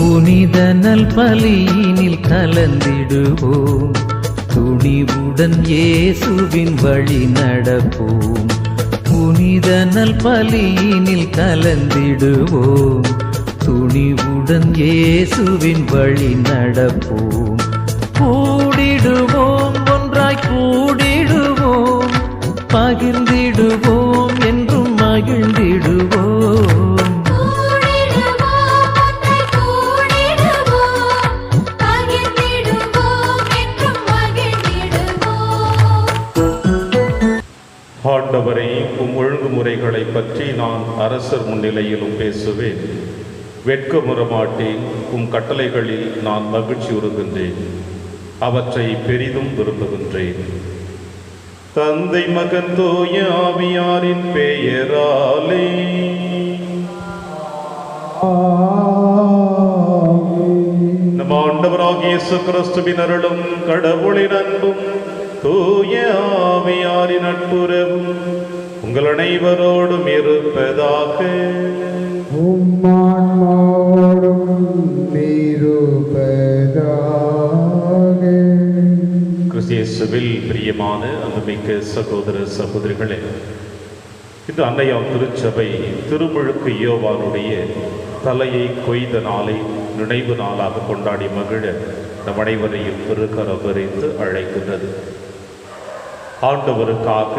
புனித நல் பலியினில் கலந்திடுவோம், துணிவுடன் இயேசுவின் வழி நடப்போம். புனித நல் பலியினில் கலந்திடுவோம், துணிவுடன் இயேசுவின் வழி நடப்போம். கூடிடுவோம், ஒன்றாய் கூடிடுவோம், பகிர்ந்திடுவோம், என்றும் மகிழ்ந்திடுவோம். ஆண்டவரே, உம் ஒழுங்குமுறைகளை பற்றி நான் அரசர் முன்னிலையிலும் பேசுவேன். வெட்கமுற மாட்டேன். உம் கட்டளைகளில் நான் மகிழ்ச்சி உறுகின்றேன், அவற்றை பெரிதும் விரும்புகின்றேன். தந்தை மகன் தூய ஆவியாரின் பெயராலே நம் ஆண்டவராகிய இயேசு கிறிஸ்துவின் அருளும் கடவுளின் அன்பும் தூய ஆவியாரின் நட்புறவும் உங்கள் அனைவரோடும் இருப்பதாக. கிறிஸ்தியேசுவில் பிரியமான அன்புமிக்க சகோதர சகோதரிகளே, இந்த அன்னையாம் திருச்சபை திருமுழுக்கு யோவானுடைய தலையை கொய்த நாளை நினைவு நாளாக கொண்டாடி மகிழ நம் அனைவரையும் பெருகரவரைத்து அழைக்கின்றது. ஆண்டவருக்காக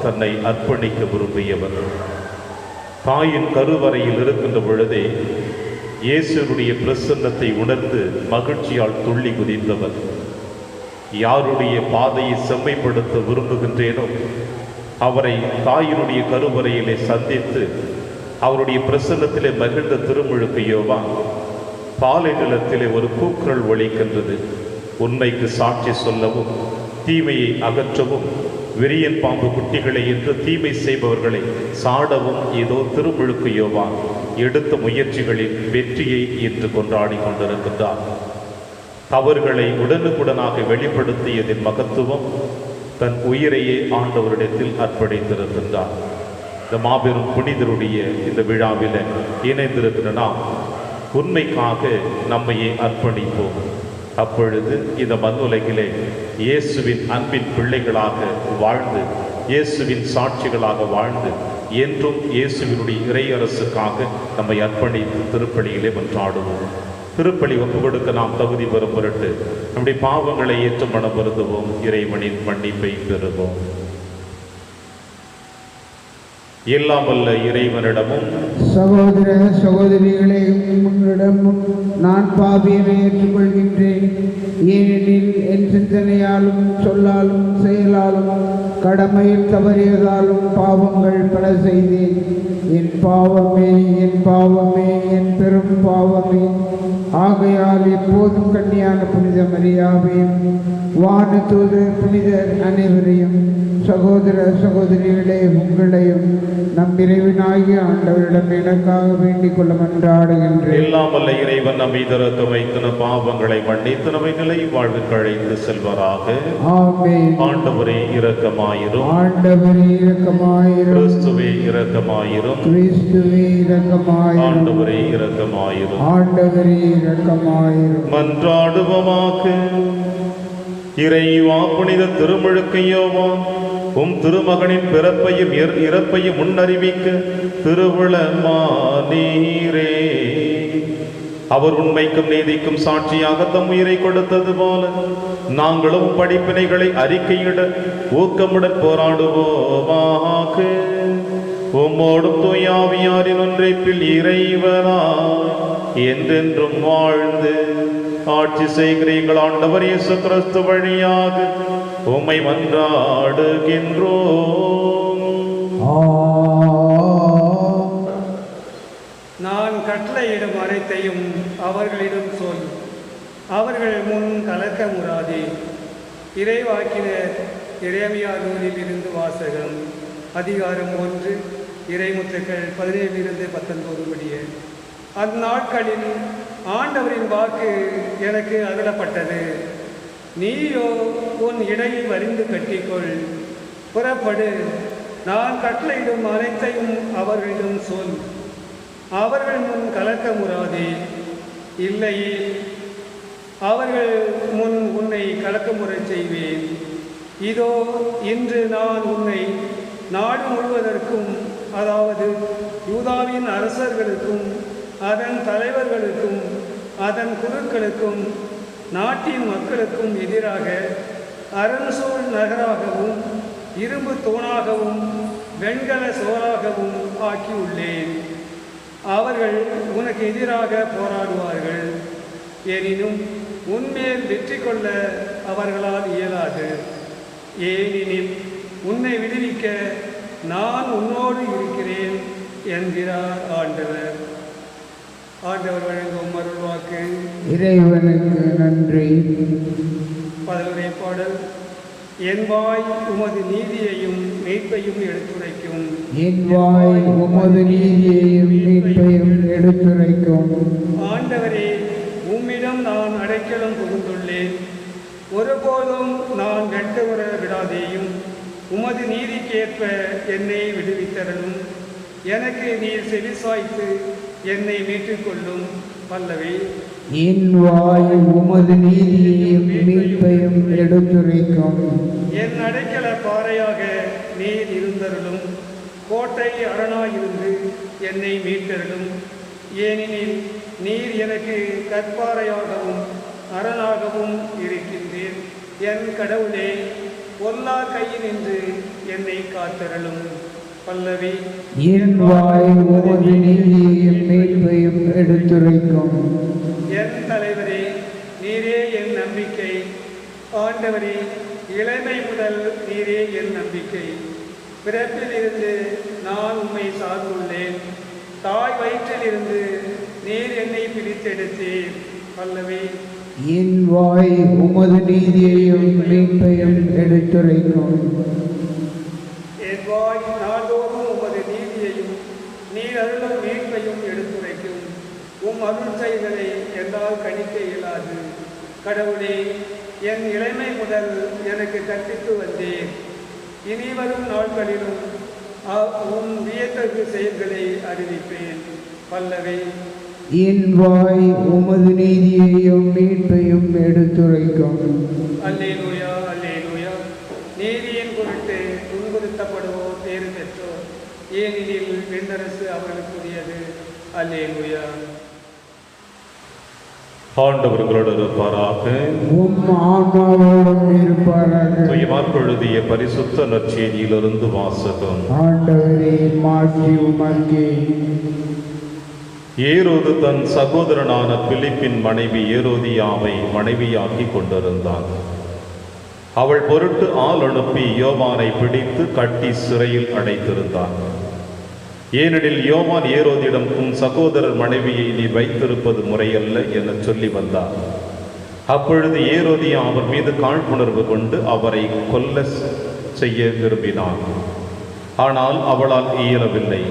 தன்னை அர்ப்பணிக்க விரும்பியவர் தாயின் கருவறையில் இருக்கின்ற பொழுதே இயேசுடைய பிரசன்னத்தை உணர்ந்து மகிழ்ச்சியால் துள்ளி குதித்தவர். யாருடைய பாதையை செம்மைப்படுத்த விரும்புகின்றேனோ அவரை தாயினுடைய கருவறையிலே சந்தித்து அவருடைய பிரசன்னத்திலே மகிழ்ந்த திருமுழுக்கு யோவான் பாலை நிலத்திலே ஒரு கூக்குரல் ஒலிக்கின்றது. உண்மைக்கு சாட்சி சொல்லவும், தீமையை அகற்றவும், விரியன் பாம்பு குட்டிகளை என்று தீமை செய்பவர்களை சாடவும் ஏதோ திருமுழுக்கு யோவான் எடுத்த முயற்சிகளின் வெற்றியை இன்று கொண்டாடி கொண்டிருக்கின்றார். தவறுகளை உடனுக்குடனாக வெளிப்படுத்தியதின் மகத்துவம் தன் உயிரையே ஆண்டவரிடத்தில் அர்ப்பணித்திருக்கின்றார். இந்த மாபெரும் புனிதருடைய இந்த விழாவில் இணைந்திருக்கிற நாம் உண்மைக்காக நம்மையே அர்ப்பணிப்போம். அப்பொழுது இந்த மண்ணுலகிலே இயேசுவின் அன்பின் பிள்ளைகளாக வாழ்ந்து, இயேசுவின் சாட்சிகளாக வாழ்ந்து, என்றும் இயேசுவினுடைய இறையரசுக்காக நம்மை அர்ப்பணித்து திருப்பலியிலே மன்றாடுவோம். திருப்பலி ஒப்பு கொடுக்க நாம் தகுதி பெறும் பொருட்டு நம்முடைய பாவங்களை ஏற்று மனம் வருந்துவோம். இறைவனின் மன்னிப்பை பெறுவோம். எல்லாம் வல்ல இறைவனிடமும் சகோதர சகோதரிகளே, உங்களிடமும் நான் பாவியனை ஏற்றுக்கொள்கின்றேன். ஏனெனில் என் சிந்தனையாலும் சொல்லாலும் செயலாலும் கடமையில் தவறியதாலும் பாவங்கள் பல செய்தேன். என் பாவமே, என் பாவமே, என் பெரும் பாவமே. ஆகையால் எப்போதும் கன்னியான புனித மரியாவையும் வான தூதர் புனிதர் அனைவரையும், சகோதர சகோதரிகளே உங்களையும் நம் இறைவனாகிய ஆண்டவரிடம் எனக்காக வேண்டிக் கொள்ள மன்றாடுகின்றேன். எல்லாம் வல்ல இறைவன் நம்மை திறக்க வைத்து நம் பாவங்களை மன்னித்து நம்மை நிலை வாழ்வுக்கு அழைத்து செல்வாராக. ஆமென். ஆண்டவரே இரக்கமாயிரும். ஆண்டவரே இரக்கமாயிரும். கிறிஸ்துவே இரக்கமாயிரும். கிறிஸ்துவே இரக்கமாயிரும். ஆண்டவரே இரக்கமாயிரும். ஆண்டவரே இரக்கமாயிரும். மன்றாடுவோமாக. இறைவா, புனித திருமுழுக்கு யோவான் உம் திருமகனின் பிறப்பையும் இறப்பையும் முன்னறிவிக்க திருவுளமானீரே. அவர் உண்மைக்கும் நீதிக்கும் சாட்சியாக தம் உயிரை கொடுத்தது போல நாங்களும் படிப்பினைகளை அறிக்கையிட ஊக்கமுடன் போராடுவோமாக. உம்மோடும் தூய ஆவியாரின் ஒன்றைப்பில் இறைவனா என்றென்றும் வாழ்ந்து ஆட்சி செய்கிறீர்கள் ஆண்டவர் இயேசு கிறிஸ்து வழியாக உம்மை மன்றாடுகின்றோம். நான் கட்டளையிடும் அனைத்தையும் அவர்களிடம் சொல், அவர்கள் முன் கலக்க முறாதே. இறைவாக்கினர் எரேமியா நூலில் இருந்து வாசகம். அதிகாரம் 1, இறைமுத்துக்கள் 17-19 முடிய. அந்நாட்களில் ஆண்டவரின் வாக்கு எனக்கு அருளப்பட்டது. நீயோ உன் இடையை வரிந்து கட்டிக்கொள், புறப்படு, நான் கட்டளையிடும் அனைத்தையும் அவர்களிடம் சொல், அவர்கள் முன் கலக்க முறாதே. இல்லையே அவர்கள் முன் உன்னை கலக்கமுறச் செய்வேன். இதோ இன்று நான் உன்னை நாடு முழுவதற்கும், அதாவது யூதாவின் அரசர்களுக்கும் அதன் தலைவர்களுக்கும் அதன் குருக்களுக்கும் நாட்டின் மக்களுக்கும் எதிராக அரண்சூழ் நகராகவும் இரும்பு தூணாகவும் வெண்கல சோறாகவும் ஆக்கியுள்ளேன். அவர்கள் உனக்கு எதிராக போராடுவார்கள். எனினும் உன்மேல் வெற்றி கொள்ள அவர்களால் இயலாது. ஏனெனில் உன்னை விடுவிக்க நான் உன்னோடு இருக்கிறேன் என்கிறார் ஆண்டவர். ஆண்டவர் வழங்கும் அருள்வாக்கு. இறைவனுக்கு நன்றி. பதிலுரை பாடல். என் வாய் உமது நீதியையும் மீட்பையும் எடுத்துரைக்கும். என் வாய் உமது நீதியையும் மீட்பையும் எடுத்துரைக்கும். ஆண்டவரே, உம்மிடம் நான் அடைக்கலம் புகுந்துள்ளேன். ஒருபோதும் நான் வெட்டமுற விடாதேயும். உமது நீதிக்கேற்ப என்னை விடுவித்தரலும். எனக்கு நீர் செவிசாய்த்து என்னை மீட்டுக்கொள்ளும். பல்லவி. என் வாய் உமது நீதியையும் மீட்பையும் எடுத்துரைக்கும். என் அடைக்கல பாறையாக நீர் இருந்தருளும். கோட்டை அரணாயிருந்து என்னை மீட்டருளும். ஏனெனில் நீர் எனக்கு கற்பாறையாகவும் அரணாகவும் இருக்கின்றீர். என் கடவுளே, பொல்லா கையினின்று என்னை காத்தருளும். பல்லவி. என் வாய் உமது நீதியையும் மீட்பையும் எடுத்துரைக்கும். என் தலைவரே, நீரே என் நம்பிக்கை. ஆண்டவரே, இளமை முதல் நீரே என் நம்பிக்கை. பிறப்பிலிருந்து நான் உம்மை சார்ந்துள்ளேன். தாய் வயிற்றிலிருந்து நீர் என்னை பிரித்தெடுத்தீர். பல்லவி. என் வாய் உமது நீதியையும் மீட்பையும் எடுத்துரைக்கும். என் வாய் நாள்தோறும் உமது நீதியையும் நீர் அருளும் மீட்பையும் எடுத்துரைக்கும். உம் அருள் செயல்களை என்னால் கணிக்க இயலாது. கடவுளே, என் இளமை முதல் எனக்கு கற்பித்து வந்தேன். இனி வரும் நாட்களிலும் உம் வியத்தகு செயல்களை அறிவிப்பேன். பல்லவி. என் வாய் உமது நீதியையும் மீட்பையும் எடுத்துரைக்கும். அல்லேலூயா, அல்லேலூயா. நீதியின் பொருட்டு துன்புறுத்தப்படுவோர் பேறு பெற்றோர். ஏனெனில் விண்ணரசு அவர்களுக்குரியது. அல்லேலூயா. ஆண்டவர்களோடு இருப்பாராக. உம் ஆன்மாவோடும் இருப்பாராக. எழுதிய பரிசுத்த நற்செய்தியிலிருந்து வாசகம். ஆண்டவரே, மாட்சி உமக்கே. ஏரோது தன் சகோதரனான பிலிப்பின் மனைவி ஏரோதியாவை மனைவியாக்கி கொண்டிருந்தான். அவள் பொருட்டு ஆள் அனுப்பி யோவானை பிடித்து கட்டி சிறையில் அடைத்திருந்தான். ஏனெனில் யோவான் ஏரோதிடம் உன் சகோதரர் மனைவியை நீ வைத்திருப்பது முறையல்ல என சொல்லி வந்தார். அப்பொழுது ஏரோதியா அவர் மீது காழ்ப்புணர்வு கொண்டு அவரை கொல்ல செய்ய விரும்பினான். ஆனால் அவளால் இயலவில்லை.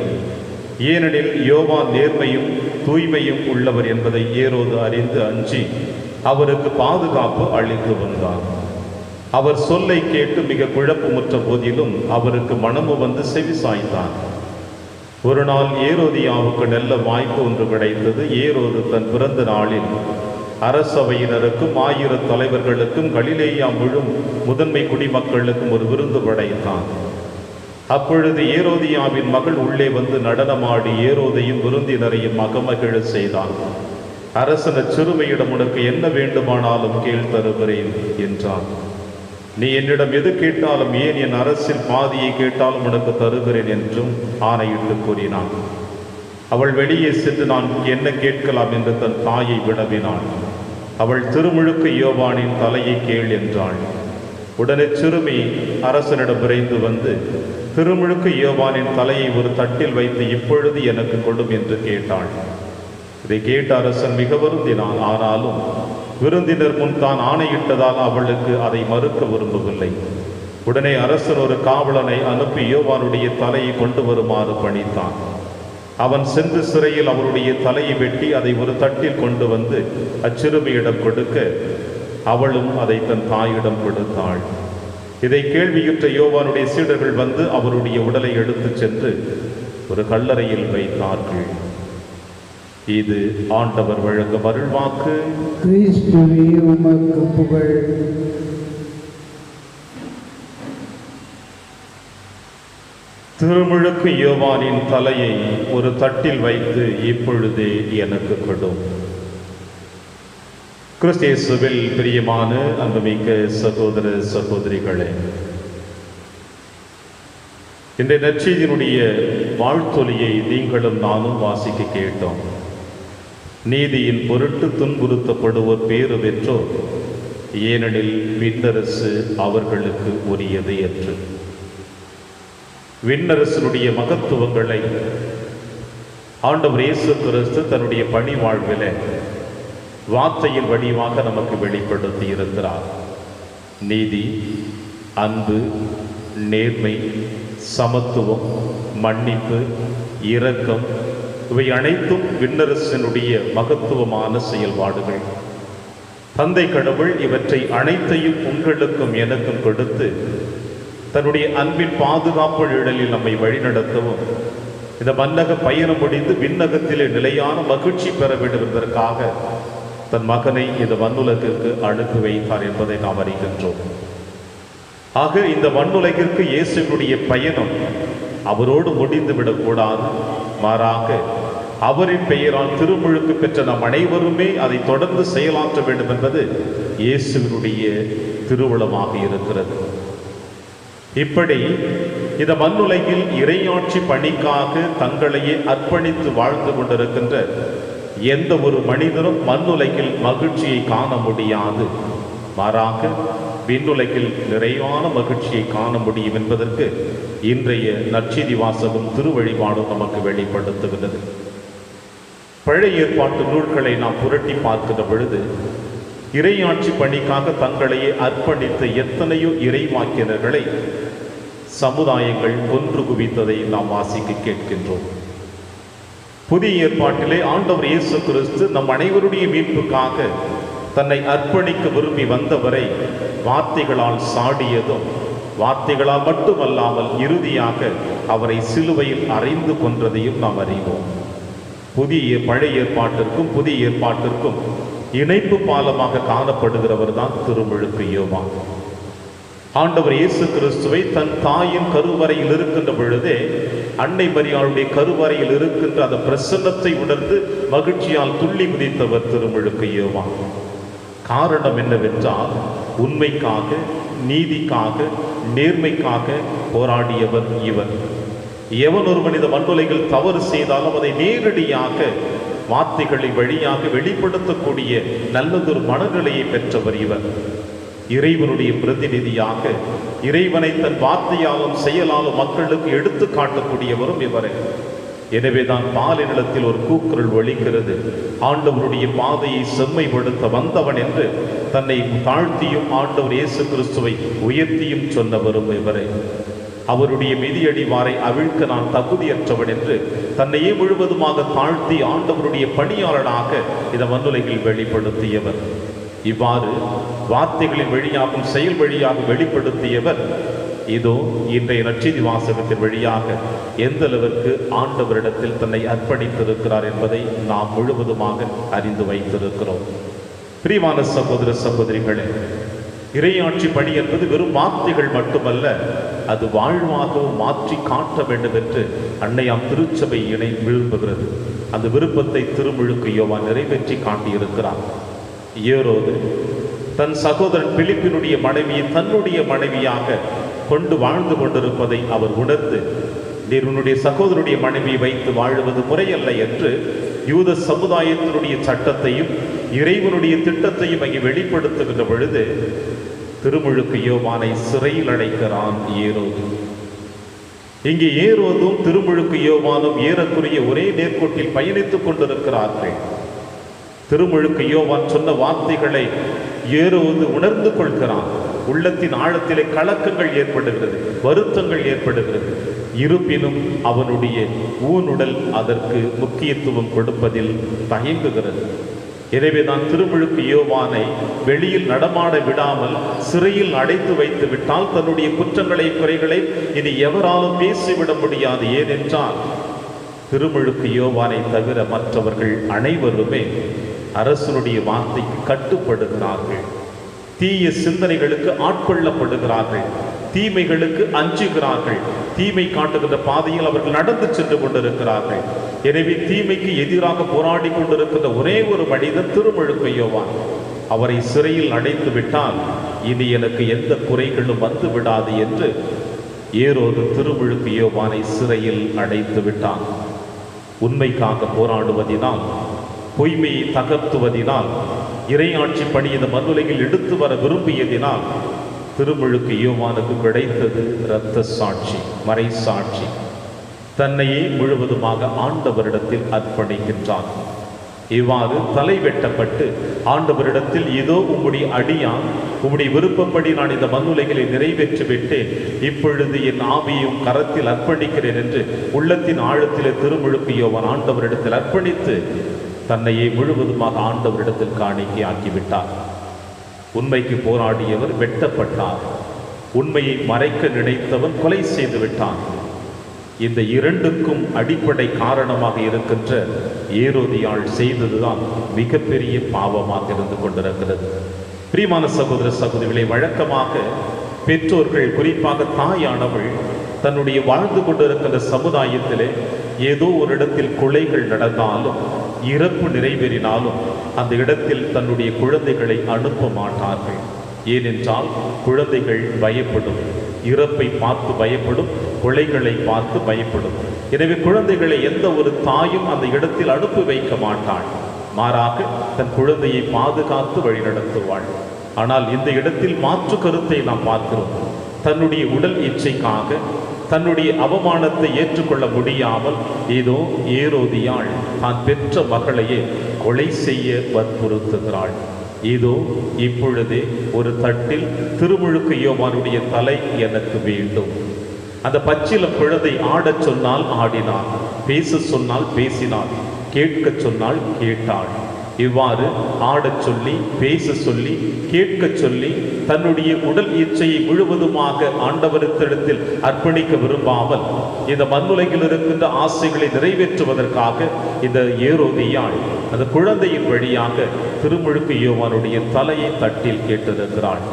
ஏனெனில் யோவான் நேர்மையும் தூய்மையும் உள்ளவர் என்பதை ஏரோது அறிந்து அஞ்சி அவருக்கு பாதுகாப்பு அளித்து வந்தார். அவர் சொல்லை கேட்டு மிக குழப்பமுற்ற போதிலும் அவருக்கு மனமு வந்து செவி சாய்ந்தான். ஒரு நாள் ஏரோதியாவுக்கு நல்ல வாய்ப்பு ஒன்று கிடைத்தது. ஏரோது தன் பிறந்த நாளில் அரசவையினருக்கும் 1000 தலைவர்களுக்கும் கலிலேயா முழு முதன்மை குடிமக்களுக்கும் ஒரு விருந்து படைத்தான். அப்பொழுது ஏரோதியாவின் மகள் உள்ளே வந்து நடனமாடி ஏரோதையும் விருந்தினரையும் மகமகிழ செய்தான். அரசன சிறுமையிடம் உனக்கு என்ன வேண்டுமானாலும் கேள் தருகிறேன் என்றான். நீ என்னிடம் எது கேட்டாலும், ஏன் என் அரசில் பாதியை கேட்டாலும் உனக்கு தருகிறேன் என்றும் ஆணையிட்டு கூறினான். அவள் வெளியே சென்று நான் என்ன கேட்கலாம் என்று தன் தாயை வினவினாள். அவள் திருமுழுக்கு யோவானின் தலையை கேள் என்றாள். உடனே சிறுமி அரசனிடம் விரைந்து வந்து திருமுழுக்கு யோவானின் தலையை ஒரு தட்டில் வைத்து இப்பொழுது எனக்கு கொடும் என்று கேட்டாள். இதை கேட்ட அரசன் மிக வருந்தினான். ஆனாலும் விருந்தினர் முன் தான் ஆணையிட்டதால் அவளுக்கு அதை மறுக்க விரும்பவில்லை. உடனே அரசன் ஒரு காவலனை அனுப்பி யோவானுடைய தலையை கொண்டு வருமாறு பணித்தான். அவன் சென்று சிறையில் அவருடைய தலையை வெட்டி அதை ஒரு தட்டில் கொண்டு வந்து அச்சிறுமியிடம் கொடுக்க அவளும் அதை தன் தாயிடம் கொடுத்தாள். இதை கேள்வியுற்ற யோவானுடைய சீடர்கள் வந்து அவருடைய உடலை எடுத்து சென்று ஒரு கல்லறையில் வைத்தார்கள். இது ஆண்டவர் வழங்கும் அருள்வாக்கு. கிறிஸ்துவே உமக்கு புகழ். திருமுழுக்கு யோவானின் தலையை ஒரு தட்டில் வைத்து இப்பொழுதே எனக்கு கொடும். கிறிஸ்தேசுவில் பிரியமான அன்புமிக்க சகோதர சகோதரிகளே, இந்த நற்செய்தியினுடைய வாழ்த்தொலியை நீங்களும் நானும் வாசிக்க கேட்டோம். நீதியின் பொருட்டு துன்புறுத்தப்படுவோர் பேறு பெற்றோர், ஏனெனில் விண்ணரசு அவர்களுக்கு உரியது என்று. விண்ணரசனுடைய மகத்துவங்களை ஆண்டவர் இயேசு கிறிஸ்து தன்னுடைய பணி வாழ்விலே வார்த்தையின் வடிவாக நமக்கு வெளிப்படுத்தி இருக்கிறார். நீதி, அன்பு, நேர்மை, சமத்துவம், மன்னிப்பு, இரக்கம் இவை அனைத்தும் விண்ணரசனுடைய மகத்துவமான செயல்பாடுகள். தந்தை கடவுள் இவற்றை அனைத்தையும் உங்களுக்கும் எனக்கும் கொடுத்து தன்னுடைய அன்பின் பாதுகாப்பு நிழலில் நம்மை வழிநடத்தவும், இந்த மன்னக பயணம் முடிந்து விண்ணகத்திலே நிலையான மகிழ்ச்சி பெற வேண்டும் என்பதற்காக தன் மகனை இந்த மண்ணுலகிற்கு அனுப்பி வைத்தார் என்பதை நாம் அறிகின்றோம். ஆக இந்த மண்ணுலகிற்கு இயேசுவினுடைய பயணம் அவரோடு முடிந்துவிடக்கூடாது. மாறாக அவரின் பெயரால் திருமுழுக்கு பெற்ற நம் அனைவருமே அதை தொடர்ந்து செயலாற்ற வேண்டும் என்பது இயேசுவினுடைய திருவுளமாக இருக்கிறது. இப்படி இந்த மண்ணுலகில் இறையாட்சி பணிக்காக தங்களையே அர்ப்பணித்து வாழ்ந்து கொண்டிருக்கின்ற எந்த ஒரு மனிதனும் மண்ணுலகில் மகிழ்ச்சியை காண முடியாது. மாறாக விண்ணுலகில் நிறைவான மகிழ்ச்சியை காண முடியும் என்பதற்கு இன்றைய நற்செய்தி வாசகம் திருவழிபாடும் நமக்கு வெளிப்படுத்துகிறது. பழைய ஏற்பாட்டு நூல்களை நாம் புரட்டி பார்க்கிற பொழுது இறையாட்சி பணிக்காக தங்களையே அர்ப்பணித்த எத்தனையோ இறைவாக்கினர்களை சமுதாயங்கள் ஒன்று குவித்ததை நாம் வாசிக்க கேட்கின்றோம். புதிய ஏற்பாட்டிலே ஆண்டவர் இயேசு கிறிஸ்து நம் அனைவருடைய மீட்புக்காக தன்னை அர்ப்பணிக்க விரும்பி வந்தவரை வார்த்தைகளால் சாடியதும், வார்த்தைகளால் மட்டுமல்லாமல் இறுதியாக அவரை சிலுவையில் அறைந்து கொன்றதையும் நாம் அறிவோம். பழைய ஏற்பாட்டிற்கும் புதிய ஏற்பாட்டிற்கும் இணைப்பு பாலமாக காணப்படுகிறவர் தான் திருமுழுக்கு யோவான். ஆண்டவர் இயேசு கிறிஸ்துவை தன் தாயின் கருவறையில் இருக்கின்ற பொழுதே அன்னை மரியாளுடைய கருவறையில் இருக்கின்ற அந்த பிரசன்னத்தை உணர்ந்து மகிழ்ச்சியால் துள்ளி குதித்தவர் திருமுழுக்கு யோவான். காரணம் என்னவென்றால், உண்மைக்காக, நீதிக்காக, நேர்மைக்காக போராடியவர் இவர். எவன் ஒரு மனித மண்ணுலகில் தவறு செய்தாலும் அதை நேரடியாக வார்த்தைகளின் வழியாக வெளிப்படுத்தக்கூடிய நல்லதொரு மனநிலையை பெற்றவர் இவர். இறைவனுடைய பிரதிநிதியாக இறைவனை தன் வார்த்தையாலும் செயலாலும் மக்களுக்கு எடுத்து காட்டக்கூடியவரும் இவரே. எனவேதான் பாலினிலத்தில் ஒரு கூக்குரல் ஒலிக்கிறது, ஆண்டவருடைய பாதையை செம்மைப்படுத்த வந்தவன் என்று தன்னை தாழ்த்தியும் ஆண்டவர் இயேசு கிறிஸ்துவை உயர்த்தியும் சொன்னவரும் இவரே. அவருடைய மிதியடிவாரை அவிழ்க்க நான் தகுதியற்றவன் என்று தன்னையே முழுவதுமாக தாழ்த்தி ஆண்டவருடைய பணியாளனாக இந்த மண்ணுலகில் வெளிப்படுத்தியவர். இவ்வாறு வார்த்தைகளின் வழியாகவும் செயல் வழியாக வெளிப்படுத்தியவர் இதோ இன்றைய நற்செய்தி வாசகத்தின் வழியாக எந்த அளவிற்கு ஆண்டவரிடத்தில் தன்னை அர்ப்பணித்திருக்கிறார் என்பதை நாம் முழுவதுமாக அறிந்து வைத்திருக்கிறோம். பிரியமான சகோதர சகோதரிகளே, இறையாட்சி பணி என்பது வெறும் வார்த்தைகள் மட்டுமல்ல, அது வாழ்வாகவும் மாற்றி காட்ட வேண்டும் என்று அன்னையாம் திருச்சபை விரும்புகிறது. அந்த விருப்பத்தை திருமுழுக்கு யோவான் நிறைவேற்றி காட்டியிருக்கிறார். ஏரோது தன் சகோதரன் பிலிப்பினுடைய மனைவியை தன்னுடைய மனைவியாக கொண்டு வாழ்ந்து கொண்டிருப்பதை அவர் உணர்ந்து, நீர் உன்னுடைய சகோதரனுடைய மனைவியை வைத்து வாழுவது முறையல்ல என்று யூத சமுதாயத்தினுடைய சட்டத்தையும் இறைவனுடைய திட்டத்தையும் அங்கே வெளிப்படுத்துகின்ற பொழுது திருமுழுக்கு யோவானை சிறையில் அடைக்கிறான் ஏரோது. இங்கே ஏரோதும் திருமுழுக்கு யோவானும் ஏறக்குறைய ஒரே நேர்கோட்டில் பயணித்துக் கொண்டிருக்கிறார்கள். திருமுழுக்கு யோவான் சொன்ன வார்த்தைகளை ஏரோது உணர்ந்து கொள்கிறான். உள்ளத்தின் ஆழத்திலே கலக்கங்கள் ஏற்படுகிறது, வருத்தங்கள் ஏற்படுகிறது. இருப்பினும் அவனுடைய ஊனுடல் அதற்கு முக்கியத்துவம் கொடுப்பதில் தயங்குகிறது. எனவேதான் திருமுழுக்கு யோவானை வெளியில் நடமாட விடாமல் சிறையில் அடைத்து வைத்து விட்டால் தன்னுடைய குற்றங்களை குறைகளை இனி எவராலும் பேசிவிட முடியாது. ஏனென்றால் திருமுழுக்கு யோவானை தவிர மற்றவர்கள் அனைவருமே அரசனுடைய வார்த்தைக்கு கட்டுப்படுகிறார்கள். தீய சிந்தனைகளுக்கு ஆட்கொள்ளப்படுகிறார்கள். தீமைகளுக்கு அஞ்சுகிறார்கள். தீமை காட்டுகின்ற பாதையில் அவர்கள் நடந்து சென்று கொண்டிருக்கிறார்கள். எனவே தீமைக்கு எதிராக போராடி கொண்டிருக்கின்ற ஒரே ஒரு மனிதன் திருமுழுக்கு யோவான். அவரை சிறையில் அடைத்து விட்டால் இனி எனக்கு எந்த குறைகளும் வந்து விடாது என்று ஏரோது திருமுழுக்கு யோவானை சிறையில் அடைத்து விட்டான். உண்மைக்காக போராடுவதினால், பொய்மையை தகர்த்துவதினால், இறையாட்சி பணி இந்த மண்ணுலகில் எடுத்து வர விரும்பியதினால் திருமுழுக்கு யோவானுக்கு கிடைத்தது இரத்த சாட்சி, மறை சாட்சி. தன்னையே முழுவதுமாக ஆண்டவரிடத்தில் அர்ப்பணிக்கின்றான். இவ்வாறு தலை வெட்டப்பட்டு ஆண்டவரிடத்தில் இதோ உம்முடைய அடியான், உம்முடைய விருப்பப்படி நான் இந்த மண்ணுலகிலே நிறைவேற்றி விட்டேன், இப்பொழுது என் ஆவியும் கரத்தில் அர்ப்பணிக்கிறேன் என்று உள்ளத்தின் ஆழத்திலே திருமுழுக்கு யோவான் ஆண்டவரிடத்தில் அர்ப்பணித்து தன்னையே முழுவதுமாக ஆண்டவரிடத்தில் காணிக்கை ஆக்கிவிட்டார். உண்மைக்கு போராடியவர் வெட்டப்பட்டார். உண்மையை மறைக்க நினைத்தவன் கொலை செய்து விட்டான். இந்த இரண்டுக்கும் அடிப்படை காரணமாக இருக்கின்ற ஏரோதியாள் செய்ததுதான் மிகப்பெரிய பாவமாக இருந்து கொண்டிருக்கிறது. பிரியமான சகோதர சகோதரிகளை, வழக்கமாக பெற்றோர்கள், குறிப்பாக தாயானவள் தன்னுடைய வாழ்ந்து கொண்டிருக்கின்ற சமுதாயத்திலே ஏதோ ஒரு இடத்தில் கொலைகள் நடந்தாலும், இறப்பு நிறைவேறினாலும் அந்த இடத்தில் தன்னுடைய குழந்தைகளை அனுப்ப மாட்டார்கள். ஏனென்றால் குழந்தைகள் பயப்படும், இறப்பை பார்த்து பயப்படும், கொலைகளை பார்த்து பயப்படும். எனவே குழந்தைகளை எந்த ஒரு தாயும் அந்த இடத்தில் அனுப்பி வைக்க மாட்டாள். மாறாக தன் குழந்தையை பாதுகாத்து வழிநடத்துவாள். ஆனால் இந்த இடத்தில் மாற்று கருத்தை நாம் பார்க்கிறோம். தன்னுடைய உடல் இச்சைக்காக தன்னுடைய அவமானத்தை ஏற்றுக்கொள்ள முடியாமல் ஏதோ ஏரோதியாள் தான் பெற்ற மகளையே கொலை செய்ய வற்புறுத்துகிறாள். இதோ இப்பொழுதே ஒரு தட்டில் திருமுழுக்கு யோவானுடைய தலை எனக்கு வேண்டும். அந்த பச்சிலம் குழந்தை ஆடச் சொன்னால் ஆடினாள், பேச சொன்னால் பேசினாள், கேட்க சொன்னால் கேட்டாள். இவ்வாறு ஆடச் சொல்லி, பேச சொல்லி, கேட்க சொல்லி, தன்னுடைய உடல் இச்சையை முழுவதுமாக ஆண்டவரிடத்தில் அர்ப்பணிக்க விரும்பாமல் இந்த மண்ணுலகில் இருக்கின்ற ஆசைகளை நிறைவேற்றுவதற்காக இந்த ஏரோதியாள் அந்த குழந்தையின் வழியாக திருமுழுக்கு யோவானுடைய தலையை தட்டில் கேட்டிருக்கிறாள்.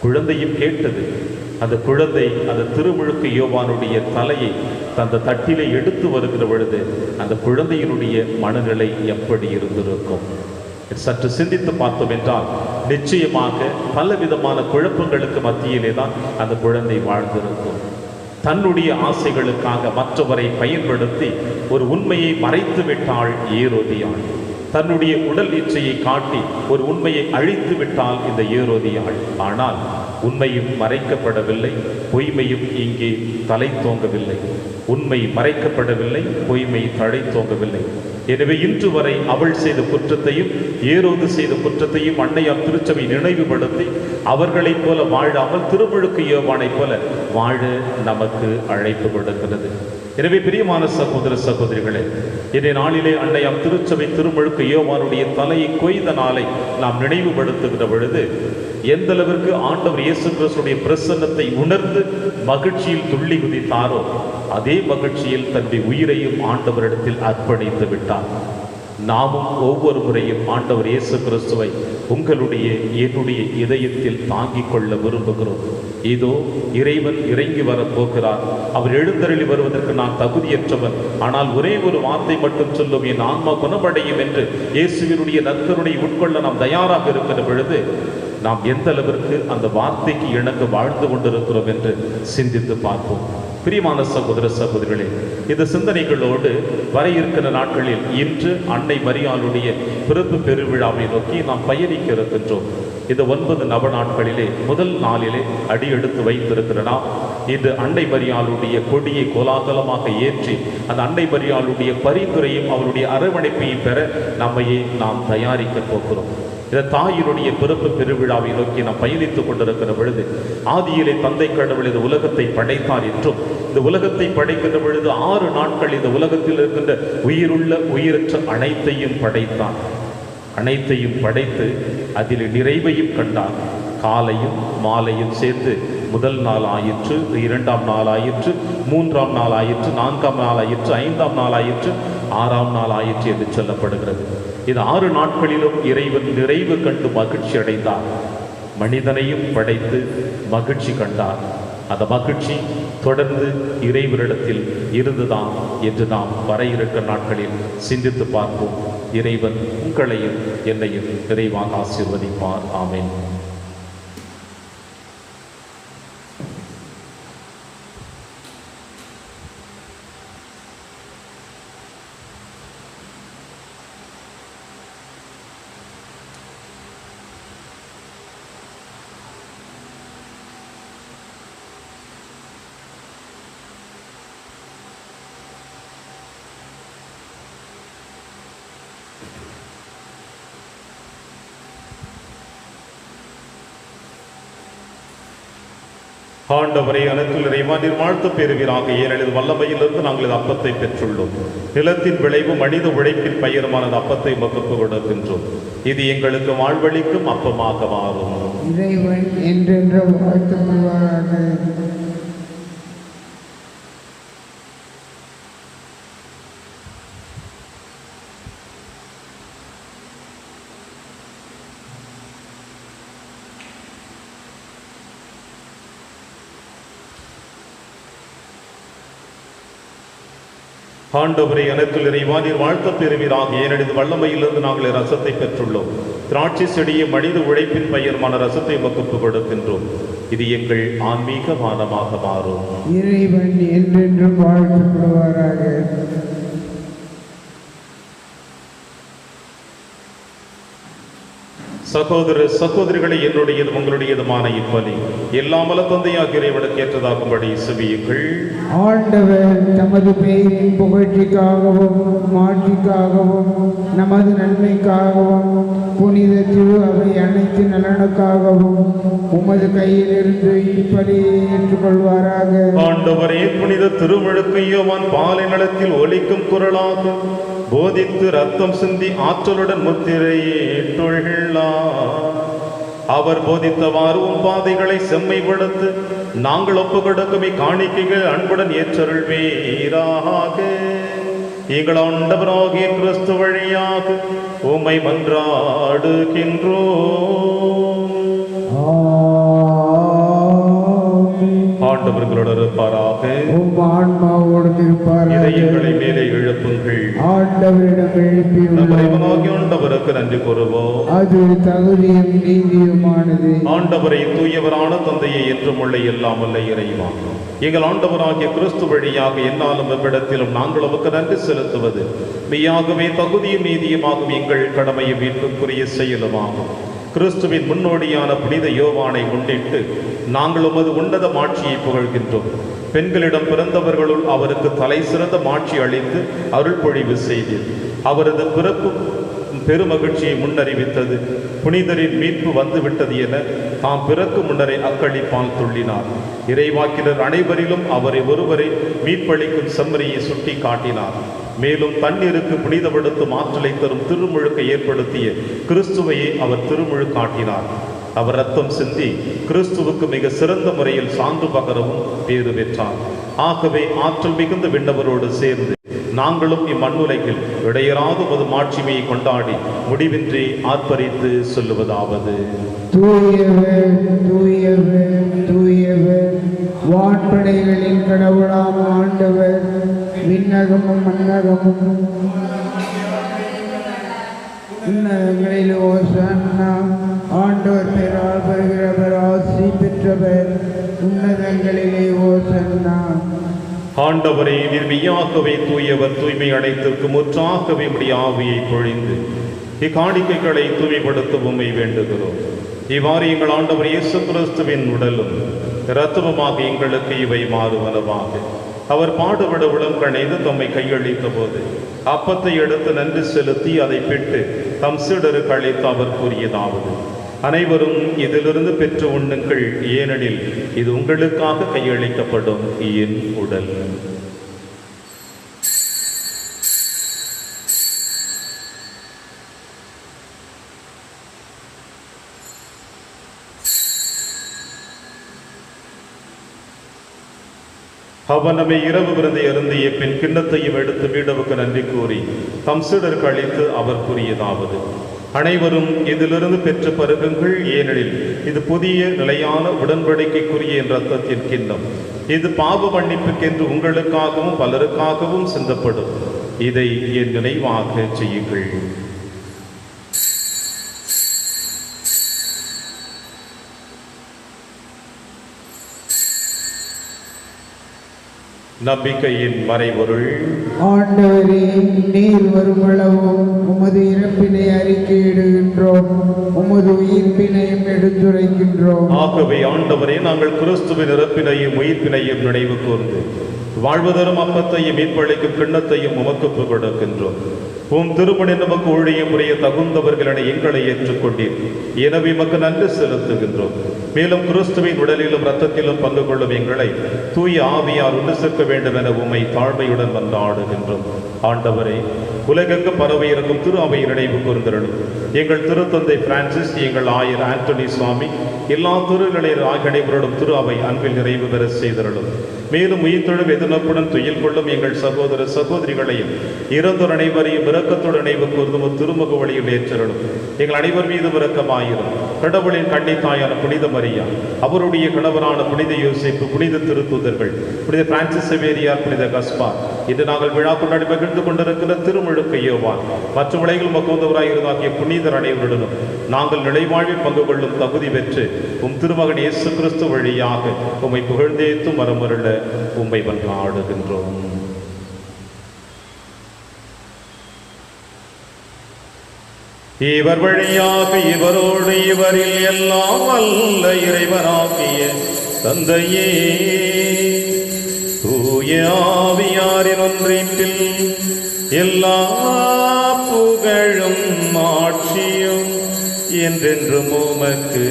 குழந்தையும் கேட்டது. அந்த குழந்தை அந்த திருமுழுக்கு யோவானுடைய தலையை அந்த தட்டிலே எடுத்து வருகிற பொழுது அந்த குழந்தையினுடைய மனநிலை எப்படி இருந்திருக்கும்? சற்று சிந்தித்து பார்த்தோம் என்றால் நிச்சயமாக பலவிதமான குழப்பங்களுக்கு மத்தியிலே தான் அந்த குழந்தை வாழ்ந்திருக்கும். தன்னுடைய ஆசைகளுக்காக மற்றவரை பயன்படுத்தி ஒரு உண்மையை மறைத்து விட்டாள் ஏரோதியாள். தன்னுடைய உடல் இச்சையை காட்டி ஒரு உண்மையை அழித்து விட்டால் இந்த ஏரோதியாள். ஆனால் உண்மையும் மறைக்கப்படவில்லை, பொய்மையும் இங்கே தலை தோங்கவில்லை. உண்மை மறைக்கப்படவில்லை, பொய்மை தலை தோங்கவில்லை. எனவே இன்று வரை அவள் செய்த குற்றத்தையும் ஏரோது செய்த குற்றத்தையும் அன்னையார் திருச்சபை நினைவுபடுத்தி அவர்களைப் போல வாழாமல் திருமுழுக்கு யோவானைப் போல வாழ நமக்கு அழைப்பு கொடுக்கிறது. எனவே பிரியமான சகோதர சகோதரிகளே, இன்றைய நாளிலே அன்னையாம் திருச்சபை திருமுழுக்கு யோவானுடைய தலையை கொய்த நாளை நாம் நினைவுபடுத்துகிற பொழுது எந்த அளவிற்கு ஆண்டவர் இயேசு கிறிஸ்துவின் பிரசன்னத்தை உணர்ந்து மகிழ்ச்சியில் துள்ளி குதித்தாரோ அதே மகிழ்ச்சியில் தன்னுடைய உயிரையும் ஆண்டவரிடத்தில் அர்ப்பணித்து விட்டார். நாமும் ஒவ்வொரு முறையும் ஆண்டவர் இயேசு கிறிஸ்துவை உங்களுடைய என்னுடைய இதயத்தில் தாங்கிக் கொள்ள விரும்புகிறோம். இதோ இறைவன் இறங்கி வரப்போகிறார். அவர் எழுந்தருளி வருவதற்கு நான் தகுதியற்றவன், ஆனால் ஒரே ஒரு வார்த்தை மட்டும் சொல்லும், என் ஆன்மா குணமடையும் என்று இயேசுவினுடைய நற்கருணை உட்கொள்ள நாம் தயாராக இருக்கிற பொழுது நாம் எந்த அளவிற்கு அந்த வார்த்தைக்கு இணங்க வாழ்ந்து கொண்டிருக்கிறோம் என்று சிந்தித்து பார்ப்போம். பிரியமான சகோதர சகோதரிகளே, இந்த சிந்தனைகளோடு வர இருக்கிற நாட்களில் இன்று அன்னை மரியாளுடைய பிறப்பு பெருவிழாவை நோக்கி நாம் பயணிக்க இருக்கின்றோம். இந்த 9 நவநாட்களிலே முதல் நாளிலே அடியெடுத்து வைத்திருக்கிற நாம் இன்று அன்னை மரியாளுடைய கொடியை கோலாகலமாக ஏற்றி அந்த அன்னை மரியாளுடைய பரிந்துரையும் அவருடைய அரவணைப்பையும் பெற நம்மையே நாம் தயாரிக்க போகிறோம். இந்த தாயினுடைய பிறப்பு பெருவிழாவை நோக்கி நாம் பயணித்துக் கொண்டிருக்கிற பொழுது ஆதியிலே தந்தை கடவுள் இந்த உலகத்தை படைத்தார் என்றும் இந்த உலகத்தை படைக்கின்ற பொழுது 6 நாட்கள் இந்த உலகத்தில் இருக்கின்ற உயிருள்ள உயிரற்ற அனைத்தையும் படைத்தார். அனைத்தையும் படைத்து அதில் நிறைவையும் கண்டார். காலையும் மாலையும் சேர்த்து முதல் நாள் ஆயிற்று, இரண்டாம் நாள் ஆயிற்று, மூன்றாம் நாள் ஆயிற்று, நான்காம் நாள் ஆயிற்று, ஐந்தாம் நாள் ஆயிற்று, ஆறாம் நாள் ஆயிற்று என்று சொல்லப்படுகிறது. இது 6 நாட்களிலும் இறைவன் நிறைவு கண்டு மகிழ்ச்சி அடைந்தார். மனிதனையும் படைத்து மகிழ்ச்சி கண்டார். அந்த மகிழ்ச்சி தொடர்ந்து இறைவனிடத்தில் இருந்துதான் என்று நாம் வர இருக்கிற நாட்களில் சிந்தித்து பார்ப்போம். இறைவன் உங்களையும் என்னையும் நிறைவாக ஆசீர்வதிப்பார். ஆமென். ஆண்டவரை அனைத்துள்ள இறைவா நீர் வாழ்த்து பெறுவீராக. ஏனெனில் வல்லமையிலிருந்து நாங்கள் இந்த அப்பத்தை பெற்றுள்ளோம். நிலத்தின் விளைவு மனித உழைப்பின் பயிரமானது அப்பத்தை மகப்பு கொடுக்கின்றோம். இது எங்களுக்கு வாழ்வளிக்கும் அப்பமாக மாறும். இறைவன் என்றென்றும் வாழ்த்துவாராக. ஆண்டவரை அனைத்துள்ள இறைவா நீர் வாழ்த்து பெறுவீராக. ஏனெனில் வல்லமையிலிருந்து நாங்கள் ரசத்தை பெற்றுள்ளோம். திராட்சை செடியை மனித உழைப்பின் பயிர்மான ரசத்தை மகப்பு கொடுக்கின்றோம். இது எங்கள் ஆன்மீக மானமாக மாறும். இறைவன் என்றென்றும் வாழ்த்துவாராக. சகோதர சகோதரிகளை என்னுடையது உங்களுடையதுமான இப்பலி எல்லாம் வல்ல தந்தையாகிய இறைவனுக்கு ஏற்றதாகும்படி செவியுங்கள். ஆண்டவர் தமது பெயரின் புகழ்ச்சிக்காகவும் மாட்சிக்காகவும் நமது நன்மைக்காகவும் புனித திரு அவை அனைத்து நலனுக்காகவும் உமது கையிலிருந்து இப்பலியை ஏற்றுக்கொள்வாராக. ஆண்டவரே புனித திருமுழுக்கு யோவான் பாலை நிலத்தில் ஒலிக்கும் குரலாக போதித்து ரத்தம் சிந்தி ஆற்றலுடன் முத்திரையிட்டுள்ளார். அவர் போதித்தவாறு உம் பாதைகளை செம்மைப்படுத்து நாங்கள் ஒப்பு கொடுக்கும் காணிக்கைகள் அன்புடன் ஏற்றருள்வீராக. எங்கள் ஆண்டவராகிய கிறிஸ்து வழியாக உம்மை மன்றாடுகின்றோம். ஆண்டவர்களோடு இருப்பாராக. இதயங்களை மேலே எழுப்புங்கள். ஆண்டவரிடம் ஆண்டவருக்கு நன்றி கூறுவோம். அது தகுதியும் நீதியுமானது. ஆண்டவரை தூயவரான தந்தையை என்றும் உள்ள எல்லாம் வல்ல இறைவா, எங்கள் ஆண்டவராகிய கிறிஸ்து வழியாக என்னாலும் எவ்விடத்திலும் நாங்கள் உமக்கு நன்றி செலுத்துவது மெய்யாகவே தகுதியும் நீதியுமாகும் எங்கள் கடமையும் மீட்புக்குரிய செயலுமாகும். கிறிஸ்துவின் முன்னோடியான புனித யோவானை முன்னிட்டு நாங்கள் உமது உன்னத மாட்சியை புகழ்கின்றோம். பெண்களிடம் பிறந்தவர்களுள் அவருக்கு தலை சிறந்த மாட்சி அளித்து அருள் பொழிவு செய்தீர். அவரது பிறப்பு பெருமகிழ்ச்சியை முன்னறிவித்தது. புனிதரின் மீட்பு வந்துவிட்டது என தாம் பிறக்கும் முன்னரே அக்களிப்பால் துள்ளினார். இறைவாக்கினர் அனைவரிலும் அவரை ஒருவரை மீட்பளிக்கும் செம்மறியை சுட்டி காட்டினார். மேலும் தண்ணீருக்கு புனிதப்படுத்தும் ஆற்றலை தரும் திருமுழுக்கை ஏற்படுத்திய கிறிஸ்துவையே அவர் திருமுழுக்காட்டினார். அவர் ரத்தம் சிந்தி கிறிஸ்துவுக்கு மிக சிறந்த முறையில் சான்று பகரவும் பேறு பெற்றார். ஆகவே ஆற்றல் மிகுந்த விண்ணவரோடு சேர்ந்து நாங்களும் இம்மண்ணுலகில் இடையராத ஒரு மாட்சிமையை கொண்டாடி முடிவின்றி ஆர்ப்பரித்து சொல்லுவதாவது: தூயவர் தூயவர் தூயவர், வான்படைகளின் கடவுளாம் ஆண்டவர், விண்ணகமும் மண்ணகமும் உன்னதங்களில் ஓசன்னா. ஆண்டவர் பெயரால் வருகிறவர் ஆசி பெற்றவர், உன்னதங்களிலே ஓசன்னா. ஆண்டவரே நீர் மெய்யாகவே தூயவர், தூய்மை அனைத்திற்கு முற்றாகவே உடைய ஆவியை பொழிந்து இக்காணிக்கைகளை தூய்மைப்படுத்த உம்மை வேண்டுகிறோம். இவ்வாறு எங்கள் ஆண்டவர் இயேசு கிறிஸ்துவின் உடலும் இரத்தமுமாக எங்களுக்கு இவை மாறுவனவாக. அவர் பாடுபட உளம் கணைந்து தம்மை கையளித்த போது அப்பத்தை எடுத்து நன்றி செலுத்தி அதை பிட்டு தம் சீடருக்கு அளித்து அவர் கூறியதாவது: அனைவரும் இதிலிருந்து பெற்று உண்ணுங்கள், ஏனெனில் இது உங்களுக்காக கையளிக்கப்படும் என் உடல். அவன் நம்மை இரவு விருந்தை அருந்திய பின் கிண்ணத்தையும் எடுத்து மீண்டவுக்கு நன்றி கூறி தம் சீடருக்கு அளித்து அவர் கூறியதாவது: அனைவரும் இதிலிருந்து பெற்று பருகுங்கள், ஏனெனில் இது புதிய நிலையான உடன்படிக்கைக்குரிய என் இரத்தத்தின் கிண்ணம். இது பாவ மன்னிப்புக்கென்று உங்களுக்காகவும் பலருக்காகவும் சிந்தப்படும். இதை என் நினைவாக செய்யுங்கள். நம்பிக்கையின் மறைபொருள். ஆண்டவரே, நீர் வருமளவும் உமது இறப்பினை அறிக்கையிடுகின்றோம், உமது உயிர்ப்பினையும் எடுத்துரைக்கின்றோம். ஆகவே ஆண்டவரே, நாங்கள் கிறிஸ்துவின் இறப்பினையும் உயிர்ப்பினையும் நினைவு கூர்ந்து வாழ்வதரும் அப்பத்தையும் மீட்பளிக்கும் கிண்ணத்தையும் உமக்கு கொடுக்கின்றோம். உம் திருமணி நமக்கு ஊழியம் புரிய தகுந்தவர்களிடம் எங்களை ஏற்றுக்கொண்டீர். எனவே மக்கு நன்றி செலுத்துகின்றோம். மேலும் கிறிஸ்துவின் உடலிலும் இரத்தத்திலும் பங்கு கொள்ளும் எங்களை தூய ஆவியார் ஒன்று சேர்க்க வேண்டும் என உம்மை தாழ்மையுடன் வந்தாடுகின்றோம். ஆண்டவரே, உலகெங்கு பரவி இருக்கும் திரு அவை நினைவு கூர்ந்தருளும். எங்கள் திருத்தந்தை பிரான்சிஸ், எங்கள் ஆயர் ஆண்டனி சுவாமி, எல்லா திருநிலையர் ஆகியோரும் திரு அவை அன்பில் நிறைவு பெற செய்தருளும். மேலும் உயிர்த்தெழும் எதிர்நோக்குடன் துயில் கொள்ளும் எங்கள் சகோதர சகோதரிகளையும் இறந்தோர் அனைவரையும் இரக்கத்தோடு நினைவு கூர்ந்தும் திருமுக வழியில் ஏற்றருளும். எங்கள் அனைவர் மீதும் இரக்கமாயிரும். கடவுளின் கன்னித்தாயான புனித மரியா, அவருடைய கணவரான புனித யோசேப்பு, புனித திருத்தூதர்கள், புனித பிரான்சிஸ் சேவேரியார், புனித கஸ்பார், இன்று நாங்கள் விழா கொண்டாடி மகிழ்ந்து கொண்டிருக்கிற திருமுழுக்கு யோவான் மற்றும் உலகில் மகோதவராய் இருந்தாகிய புனிதர் அனைவருடனும் நாங்கள் நிலைவாழ்வில் பங்கு கொள்ளும் தகுதி பெற்று உம் திருமகன் இயேசு கிறிஸ்து வழியாக உம்மை புகழ்ந்தேத்தும் மரமருள உம்மை வந்தாடுகின்றோம். இவர் வழியாக இவரோடு இவரில் எல்லாம் வல்ல இறைவனாகிய தந்தையே, தூய ஆவியாரின் ஒன்றிப்பில் எல்லா புகழும் ஆட்சியும் என்றென்றும் உமக்கு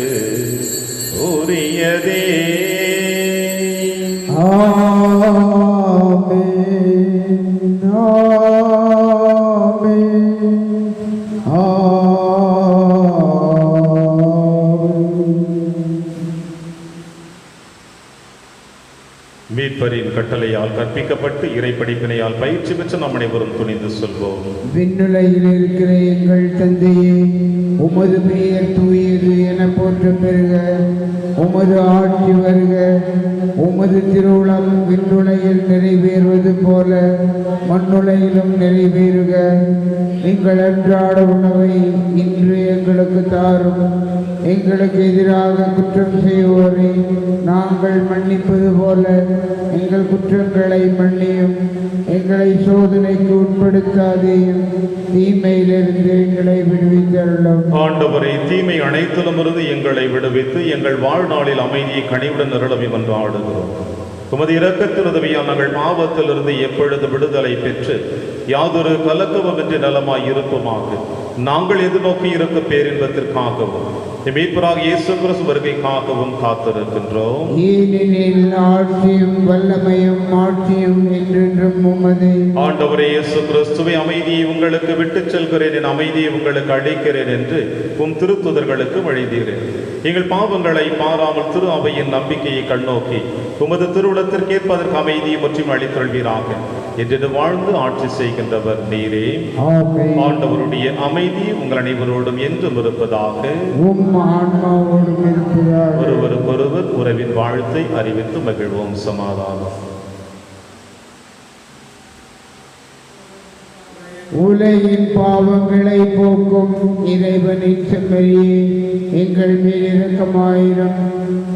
உரியதே. மீட்பரின் கட்டளையால் கற்பிக்கப்பட்டு இறை படிப்பினையால் பயிற்சி பெற்று நாம் அனைவரும் துணிந்து சொல்வோம். விண்ணுலகில் இருக்கிற எங்கள் தந்தையே, உமது பெயர் தூயது என போற்ற பெறுக. உமது ஆட்சி வருக. உமது திருவுளம் விண்ணுலகில் நிறைவேறுவது போல மண்ணுலகிலும் நிறைவேறுக. எங்கள் அன்றாட உணவை இன்று எங்களுக்கு தாரும். எங்களுக்கு எதிராக குற்றம் செய்வோரை நாங்கள் மன்னிப்பது போல எங்கள் குற்றங்களை மன்னியும். எங்களை சோதனைக்கு உட்படுத்தாதேயும், தீமையிலிருந்து எங்களை விடுவித்தருளும். ஆண்டவரை, தீமை அனைத்திலும் இருந்து எங்களை விடுவித்து எங்கள் வாழ்நாளில் அமைதியை கனிவுடன் அருளவி என்று ஆடுகிறோம். உமது இரக்கத்தின் உதவியால் நாங்கள் பாவத்திலிருந்து எப்பொழுது விடுதலை பெற்று யாதொரு கலக்கமுமின்றி நலமாய் இருப்போமாக. நாங்கள் எதிர்நோக்கி இருக்க பேரின்பத்திற்காகவும் மீட்பராக இயேசு கிறிஸ்து வருகைக்காகவும் காத்திருக்கின்றோம். ஏனெனில் ஆட்சியும் வல்லமையும் மாட்சியும் என்றென்றும் உமதே. ஆண்டவரே இயேசு கிறிஸ்துவை, அமைதியை உங்களுக்கு விட்டுச் செல்கிறேன், என் அமைதியை உங்களுக்கு அளிக்கிறேன் என்று உம் திருத்துதர்களுக்கு வழிதீரேன். எங்கள் பாவங்களை பாராமல் திரு அவையின் நம்பிக்கையை கண்ணோக்கி உமது திருவுளத்திற்கேற்ப அதற்கு அமைதியை முற்றிலும் அளித்தருள்வீராக. என்று வாழ்ந்து ஆட்சி செய்கின்றவர் நீரே. ஆண்டவருடைய அமைதி உங்கள் அனைவரோடும் என்றும் இருப்பதாக. ஒருவருக்கொருவர் உறவின் வாழ்த்தை அறிவித்து மகிழ்வோம். சமாதானம். உலகின் பாவங்களை போக்கும் இறைவனின் செம்மறியே, எங்கள் மேல் இரக்கமாயிரம்.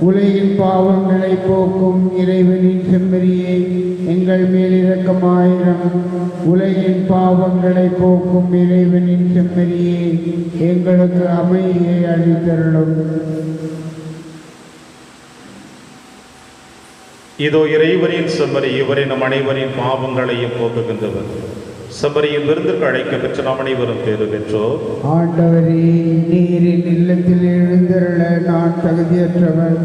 உலகின் பாவங்களை போக்கும் இறைவனின் செம்மறியே, எங்கள் மேல் இரக்கமாயிரம். உலகின் பாவங்களை போக்கும் இறைவனின் செம்மறியே, எங்களுக்கு அமைதியை அளித்தருளும். இதோ இறைவனின் செம்மறி, இவரை நம் அனைவரின் பாவங்களையும் போக்குகின்றவர். சபரியின் விருந்திற்கு அழைக்க பெற்ற நாம் அனைவரும் பேறு பெற்றோர். ஆண்டவரே, நீரின் இல்லத்தில் எழுந்தருள நான் தகுதியற்றவர்.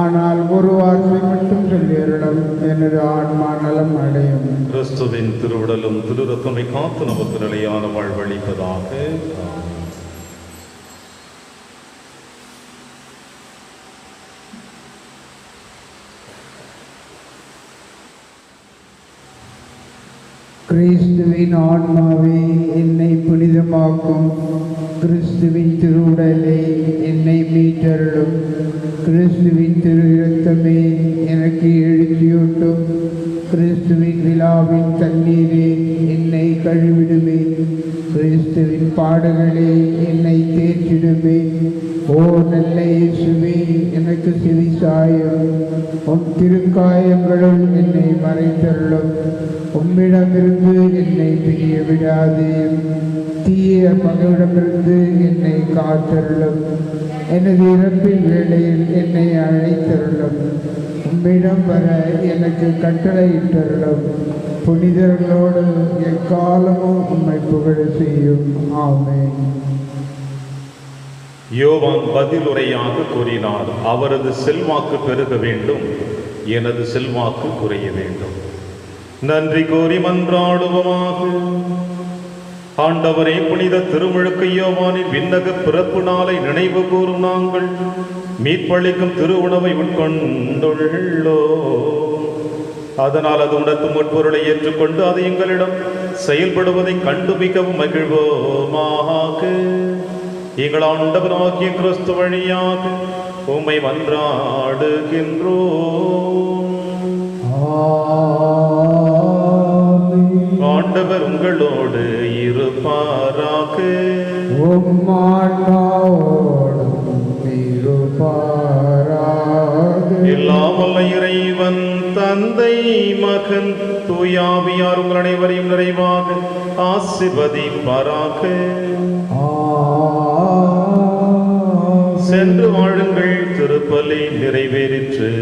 ஆனால் ஒரு வார்த்தை மட்டும் சொல்லியருளும், எனது ஆன்மா நலம் அடையும். கிறிஸ்துவின் திருவுடலும் திரு ரத்தமை காத்து நமக்கு நிலையான வாழ்வளிப்பதாக. கிறிஸ்துவின் ஆன்மாவே என்னை புனிதமாக்கும், கிறிஸ்துவின் திருவுடலே என்னை மீட்டருளும், கிறிஸ்துவின் திரு இரத்தமே எனக்கு எழுச்சியூட்டும், கிறிஸ்துவின் விழாவின் தண்ணீரே என்னை கழுவிடுமே, கிறிஸ்துவின் பாடுகளே என்னை தேற்றிடுமே. ஓ நல்ல இயேசுவே, எனக்கு செவிசாயும், உம் திருக்காயங்களுள் என்னை மறைத்தருளும், உம்மிடமிருந்து என்னை பிரிய விடாதே, தீய பகையிடமிருந்து என்னை காத்தருளும், எனது இறப்பின் வேளையில் என்னை அழைத்தருளும், உம்மிடம் வர எனக்கு கட்டளையிட்டருளும், புனிதர்களோடு எக்காலமும் உம்மை புகழ செய்யும். ஆமென். யோவான் பதிலுரையாக கூறினார், அவரது செல்வாக்கு பெருக வேண்டும், எனது செல்வாக்கு குறைய வேண்டும். நன்றி கூறி மன்றாடுவோமாக. ஆண்டவரே, புனித திருமுழுக்கு யோவானின் விண்ணக பிறப்பு நாளை நினைவு கூறும் நாங்கள் மீட்பளிக்கும் திரு உணவை உட்கொண்டுள்ளோ. அதனால் அது உணர்த்தும் முற்பொருளை ஏற்றுக்கொண்டு அது எங்களிடம் செயல்படுவதை கண்டு மிகவும் மகிழ்வோமாக. எங்கள் ஆண்டவராகிய கிறிஸ்து வழியாக உம்மை மன்றாடுகின்றோம். ஆண்டவர் உங்களோடு இருப்பாராக. எல்லாம் வல்ல இறைவன் தந்தை, மகன், தூயாவியார் உங்கள் அனைவரையும் நிறைவாக ஆசீர்வதிப்பாராக. சென்று வாழுங்கள், திருப்பலி நிறைவேறிற்று.